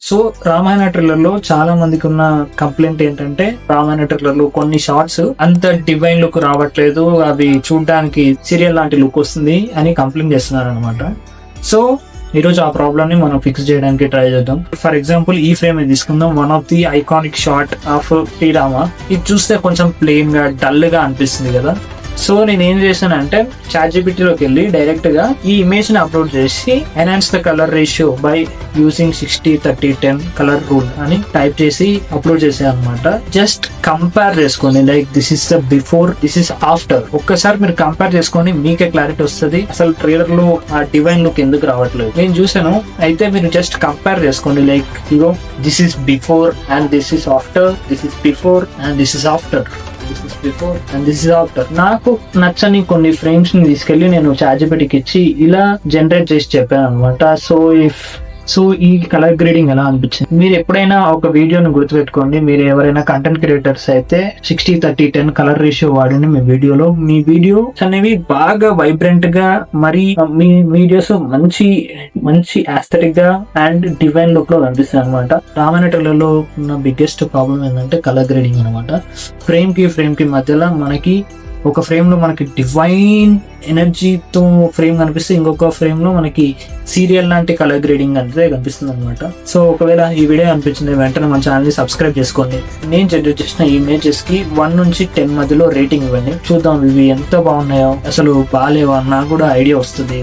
So Ramayana trailer లో చాలా మందికి ఉన్న కంప్లైంట్ ఏంటంటే రామాయణ ట్రైలర్ లో కొన్ని షార్ట్స్ అంత డివైన్ లుక్ రావట్లేదు, అవి చూడడానికి సీరియల్ లాంటి లుక్ వస్తుంది అని కంప్లైంట్ చేస్తున్నారు అనమాట. సో ఈరోజు ఆ ప్రాబ్లమ్ ని మనం ఫిక్స్ చేయడానికి ట్రై చేద్దాం. ఫర్ ఎగ్జాంపుల్ ఈ ఫ్రేమ్ తీసుకుందాం. One of the iconic shot of Srirama. ఇది చూస్తే కొంచెం ప్లెయిన్ గా డల్ గా అనిపిస్తుంది కదా. సో నేను ఏం చేశానంటే ChatGPT లోకి వెళ్ళి డైరెక్ట్ గా ఈ ఇమేజ్ ని అప్లోడ్ చేసి enhance the colour ratio by using 60-30-10 colour rule అని టైప్ చేసి అప్లోడ్ చేసాను అనమాట. జస్ట్ కంపేర్ చేసుకోండి, like this is the before, this is after. ఒక్కసారి మీరు కంపేర్ చేసుకోండి, మీకే క్లారిటీ వస్తుంది అసలు ట్రైలర్ లో ఆ డివైన్ లుక్ ఎందుకు రావట్లేదు. నేను చూసాను, అయితే మీరు జస్ట్ కంపేర్ చేసుకోండి. Like ego this is before and this is after, this is before and this is after, this is before and this is after. నాకు నచ్చని కొన్ని ఫ్రేమ్స్ ని తీసుకెళ్లి నేను ChatGPTకి ఇచ్చి ఇలా జనరేట్ చేసి చెప్పాను అనమాట. సో ఈ కలర్ గ్రేడింగ్ ఎలా అనిపించింది? మీరు ఎప్పుడైనా ఒక వీడియోని గుర్తుపెట్టుకోండి, మీరు ఎవరైనా కంటెంట్ క్రియేటర్స్ అయితే 60-30-10 కలర్ రేషియో వాడండి మీ వీడియోలో. మీ వీడియోస్ అనేవి బాగా వైబ్రెంట్ గా, మరి మీ వీడియోస్ మంచి ఆస్థెటిక్ గా అండ్ డివైన్ లుక్ లో కనిపిస్తాయి అనమాట. రామాయణ ట్రైలర్ లో ఉన్న బిగ్గెస్ట్ ప్రాబ్లం ఏంటంటే కలర్ గ్రేడింగ్ అనమాట. ఫ్రేమ్ కి మధ్యలో మనకి ఒక ఫ్రేమ్ లో మనకి డివైన్ ఎనర్జీతో ఫ్రేమ్ కనిపిస్తే, ఇంకొక ఫ్రేమ్ లో మనకి సీరియల్ లాంటి కలర్ గ్రేడింగ్ అంటే కనిపిస్తుంది అనమాట. సో ఒకవేళ ఈ వీడియో అనిపించింది వెంటనే మన ఛానల్ ని సబ్స్క్రైబ్ చేసుకోండి. నేను జనరేట్ చేసిన ఇమేజెస్ కి 1 నుంచి 10 మధ్యలో రేటింగ్ ఇవ్వండి. చూద్దాం ఇవి ఎంత బాగున్నాయో, అసలు బాగాలేవా, నాకు కూడా ఐడియా వస్తుంది.